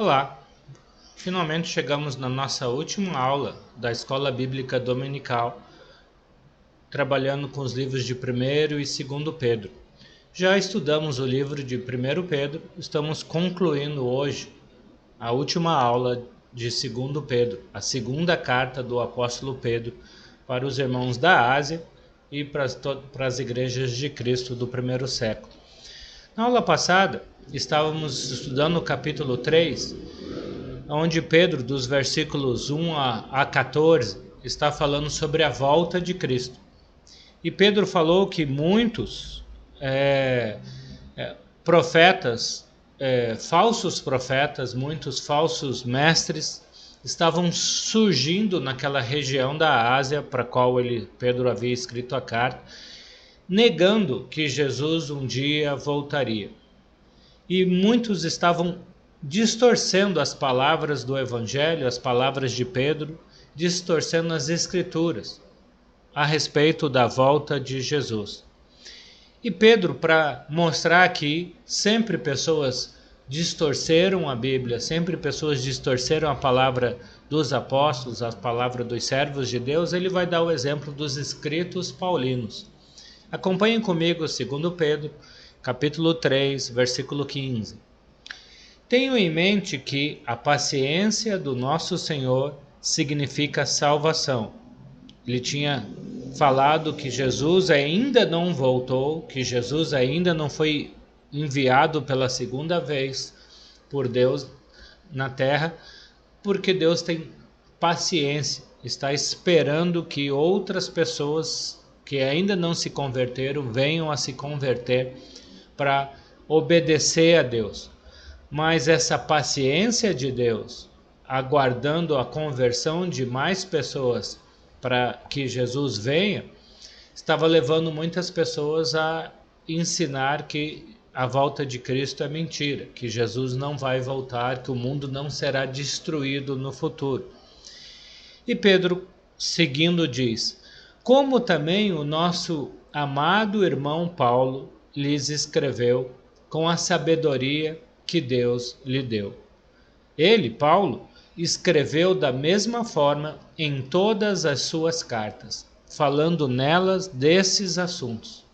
Olá! Finalmente chegamos na nossa última aula da Escola Bíblica Dominical, trabalhando com os livros de 1º e 2º Pedro. Já estudamos o livro de 1º Pedro, estamos concluindo hoje a última aula de 2º Pedro, a segunda carta do apóstolo Pedro para os irmãos da Ásia e para as igrejas de Cristo do primeiro século. Na aula passada, estávamos estudando o capítulo 3, onde Pedro, dos versículos 1 a 14, está falando sobre a volta de Cristo. E Pedro falou que muitos profetas, falsos profetas, muitos falsos mestres estavam surgindo naquela região da Ásia para a qual Pedro havia escrito a carta, negando que Jesus um dia voltaria. E muitos estavam distorcendo as palavras do Evangelho, as palavras de Pedro, distorcendo as Escrituras a respeito da volta de Jesus. E Pedro, para mostrar que sempre pessoas distorceram a Bíblia, sempre pessoas distorceram a palavra dos apóstolos, a palavra dos servos de Deus, ele vai dar o exemplo dos escritos paulinos. Acompanhem comigo 2 Pedro, capítulo 3, versículo 15. Tenho em mente que a paciência do nosso Senhor significa salvação. Ele tinha falado que Jesus ainda não voltou, que Jesus ainda não foi enviado pela segunda vez por Deus na terra, porque Deus tem paciência, está esperando que outras pessoas que ainda não se converteram venham a se converter para obedecer a Deus. Mas essa paciência de Deus, aguardando a conversão de mais pessoas para que Jesus venha, estava levando muitas pessoas a ensinar que a volta de Cristo é mentira, que Jesus não vai voltar, que o mundo não será destruído no futuro. E Pedro, seguindo, diz: como também o nosso amado irmão Paulo lhes escreveu com a sabedoria que Deus lhe deu. Ele, Paulo, escreveu da mesma forma em todas as suas cartas, falando nelas desses assuntos.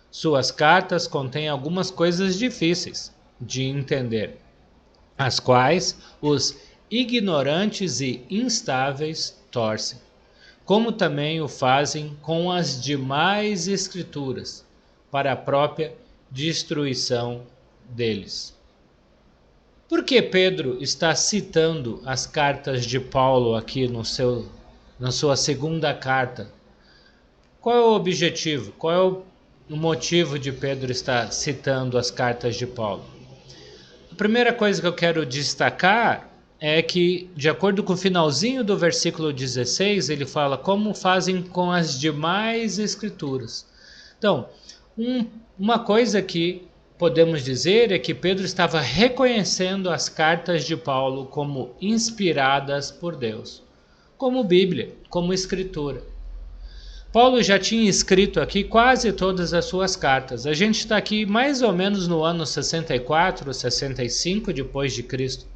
Suas cartas contêm algumas coisas difíceis de entender, as quais os ignorantes e instáveis torcem, como também o fazem com as demais escrituras, para a própria destruição deles. Por que Pedro está citando as cartas de Paulo aqui na sua segunda carta? Qual é o objetivo? Qual é o motivo de Pedro estar citando as cartas de Paulo? A primeira coisa que eu quero destacar é que, de acordo com o finalzinho do versículo 16, ele fala como fazem com as demais escrituras. Então, uma coisa que podemos dizer é que Pedro estava reconhecendo as cartas de Paulo como inspiradas por Deus, como Bíblia, como Escritura. Paulo já tinha escrito aqui quase todas as suas cartas. A gente está aqui mais ou menos no ano 64, 65 depois de Cristo.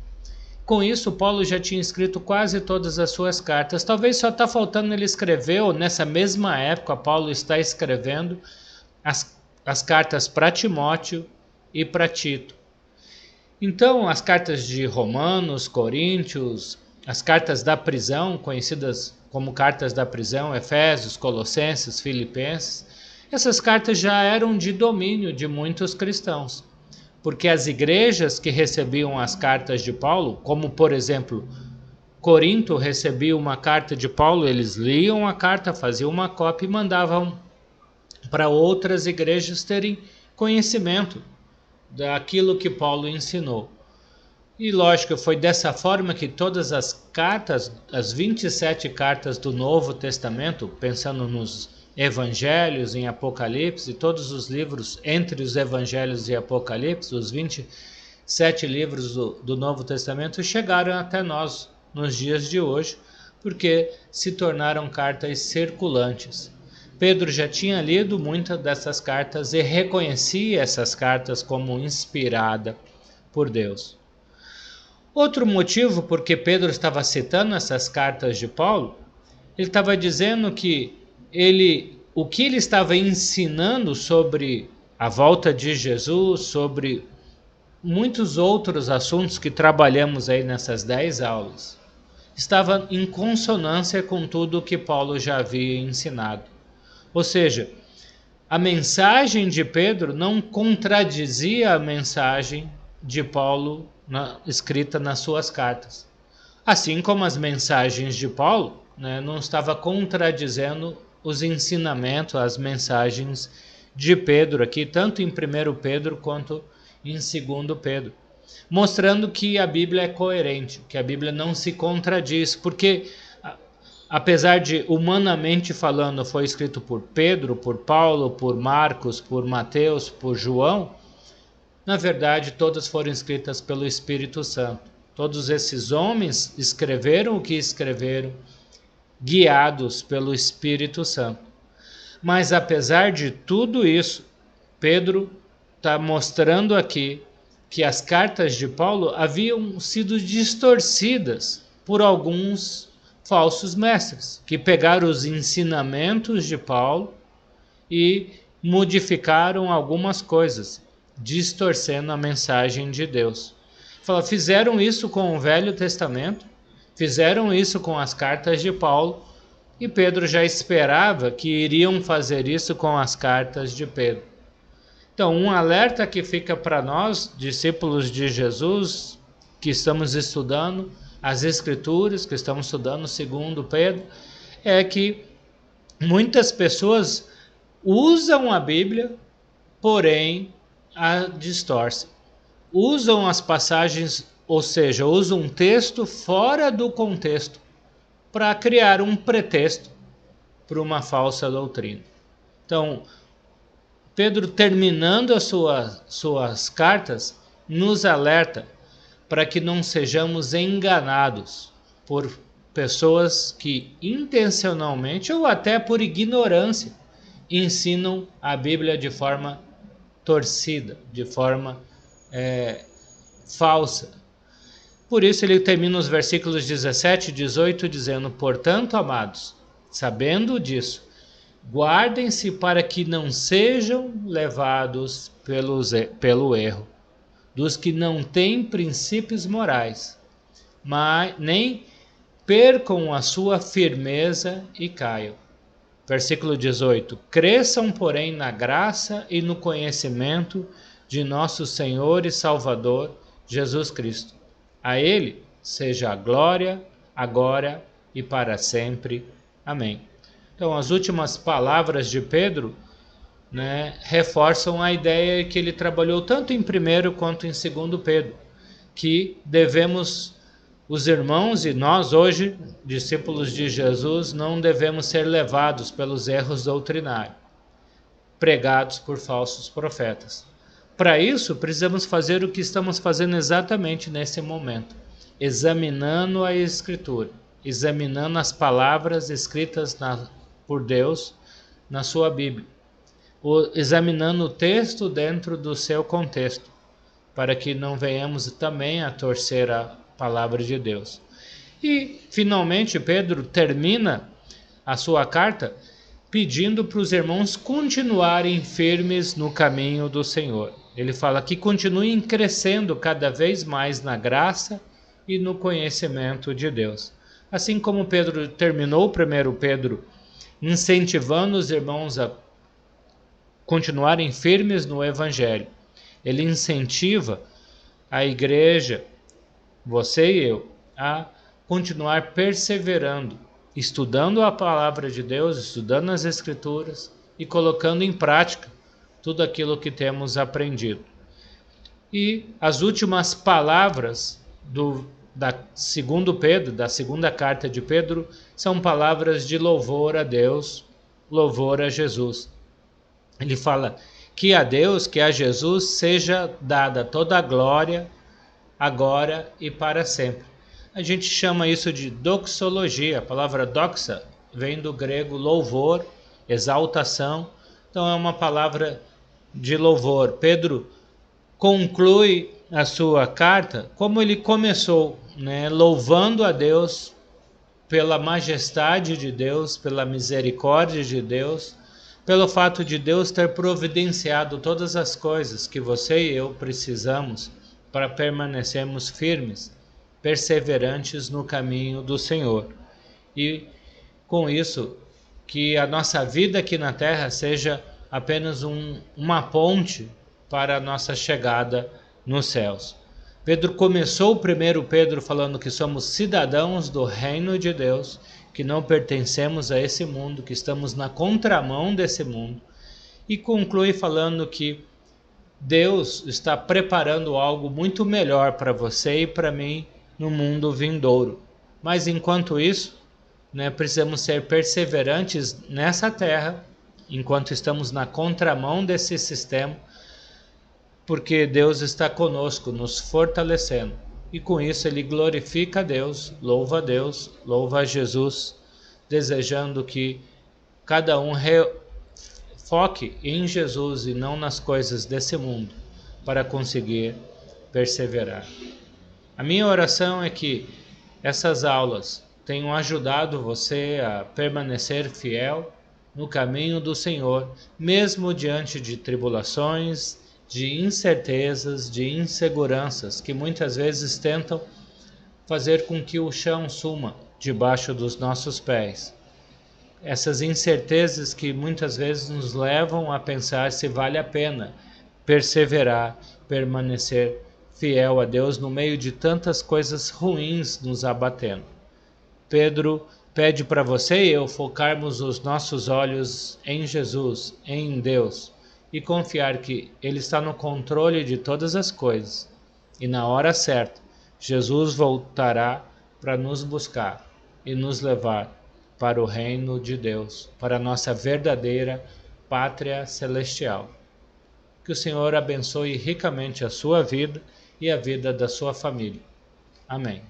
Com isso, Paulo já tinha escrito quase todas as suas cartas. Talvez só está faltando ele escrever, ou nessa mesma época Paulo está escrevendo as cartas para Timóteo e para Tito. Então, as cartas de Romanos, Coríntios, as cartas da prisão, conhecidas como cartas da prisão, Efésios, Colossenses, Filipenses, essas cartas já eram de domínio de muitos cristãos, porque as igrejas que recebiam as cartas de Paulo, como por exemplo, Corinto recebia uma carta de Paulo, eles liam a carta, faziam uma cópia e mandavam para outras igrejas terem conhecimento daquilo que Paulo ensinou. E lógico, foi dessa forma que todas as cartas, as 27 cartas do Novo Testamento, pensando nos Evangelhos, em Apocalipse, todos os livros entre os Evangelhos e Apocalipse, os 27 livros do Novo Testamento, chegaram até nós nos dias de hoje, porque se tornaram cartas circulantes. Pedro já tinha lido muitas dessas cartas e reconhecia essas cartas como inspiradas por Deus. Outro motivo porque Pedro estava citando essas cartas de Paulo, ele estava dizendo que o que ele estava ensinando sobre a volta de Jesus, sobre muitos outros assuntos que trabalhamos aí nessas 10 aulas, estava em consonância com tudo o que Paulo já havia ensinado. Ou seja, a mensagem de Pedro não contradizia a mensagem de Paulo escrita nas suas cartas. Assim como as mensagens de Paulo, né, não estava contradizendo os ensinamentos, as mensagens de Pedro aqui, tanto em 1 Pedro quanto em 2 Pedro, mostrando que a Bíblia é coerente, que a Bíblia não se contradiz, porque apesar de humanamente falando foi escrito por Pedro, por Paulo, por Marcos, por Mateus, por João, na verdade todas foram escritas pelo Espírito Santo. Todos esses homens escreveram o que escreveram, guiados pelo Espírito Santo. Mas apesar de tudo isso, Pedro está mostrando aqui que as cartas de Paulo haviam sido distorcidas por alguns falsos mestres, que pegaram os ensinamentos de Paulo e modificaram algumas coisas, distorcendo a mensagem de Deus. Fizeram isso com o Velho Testamento, fizeram isso com as cartas de Paulo, e Pedro já esperava que iriam fazer isso com as cartas de Pedro. Então, um alerta que fica para nós, discípulos de Jesus, que estamos estudando as Escrituras, que estamos estudando segundo Pedro, é que muitas pessoas usam a Bíblia, porém a distorcem. Usam as passagens, ou seja, usam um texto fora do contexto para criar um pretexto para uma falsa doutrina. Então, Pedro, terminando as suas cartas, nos alerta para que não sejamos enganados por pessoas que intencionalmente ou até por ignorância ensinam a Bíblia de forma torcida, de forma falsa. Por isso ele termina os versículos 17 e 18 dizendo: portanto, amados, sabendo disso, guardem-se para que não sejam levados pelo erro dos que não têm princípios morais, mas nem percam a sua firmeza e caiam. Versículo 18: cresçam, porém, na graça e no conhecimento de nosso Senhor e Salvador, Jesus Cristo. A Ele seja a glória, agora e para sempre. Amém. Então, as últimas palavras de Pedro, reforçam a ideia que ele trabalhou tanto em 1 quanto em 2 Pedro, que devemos, os irmãos e nós hoje, discípulos de Jesus, não devemos ser levados pelos erros doutrinários, pregados por falsos profetas. Para isso, precisamos fazer o que estamos fazendo exatamente nesse momento, examinando a Escritura, examinando as palavras escritas por Deus na sua Bíblia, examinando o texto dentro do seu contexto, para que não venhamos também a torcer a palavra de Deus. E, finalmente, Pedro termina a sua carta pedindo para os irmãos continuarem firmes no caminho do Senhor. Ele fala que continuem crescendo cada vez mais na graça e no conhecimento de Deus. Assim como Pedro terminou 1 Pedro incentivando os irmãos a continuarem firmes no Evangelho, ele incentiva a igreja, você e eu, a continuar perseverando, estudando a palavra de Deus, estudando as Escrituras e colocando em prática tudo aquilo que temos aprendido. E as últimas palavras da segunda carta de Pedro, são palavras de louvor a Deus, louvor a Jesus. Ele fala que a Deus, que a Jesus seja dada toda a glória, agora e para sempre. A gente chama isso de doxologia. A palavra doxa vem do grego louvor, exaltação. Então é uma palavra de louvor. Pedro conclui a sua carta, como ele começou, né, louvando a Deus pela majestade de Deus, pela misericórdia de Deus, pelo fato de Deus ter providenciado todas as coisas que você e eu precisamos para permanecermos firmes, perseverantes no caminho do Senhor. E com isso, que a nossa vida aqui na terra seja apenas uma ponte para a nossa chegada nos céus. Pedro começou o primeiro Pedro falando que somos cidadãos do reino de Deus, que não pertencemos a esse mundo, que estamos na contramão desse mundo, e conclui falando que Deus está preparando algo muito melhor para você e para mim no mundo vindouro. Mas enquanto isso, né, precisamos ser perseverantes nessa terra, enquanto estamos na contramão desse sistema, porque Deus está conosco, nos fortalecendo. E com isso ele glorifica a Deus, louva a Jesus, desejando que cada um foque em Jesus e não nas coisas desse mundo, para conseguir perseverar. A minha oração é que essas aulas tenham ajudado você a permanecer fiel no caminho do Senhor, mesmo diante de tribulações, de incertezas, de inseguranças que muitas vezes tentam fazer com que o chão suma debaixo dos nossos pés. Essas incertezas que muitas vezes nos levam a pensar se vale a pena perseverar, permanecer fiel a Deus no meio de tantas coisas ruins nos abatendo. Pedro pede para você e eu focarmos os nossos olhos em Jesus, em Deus, e confiar que Ele está no controle de todas as coisas. E na hora certa, Jesus voltará para nos buscar e nos levar para o reino de Deus, para a nossa verdadeira pátria celestial. Que o Senhor abençoe ricamente a sua vida e a vida da sua família. Amém.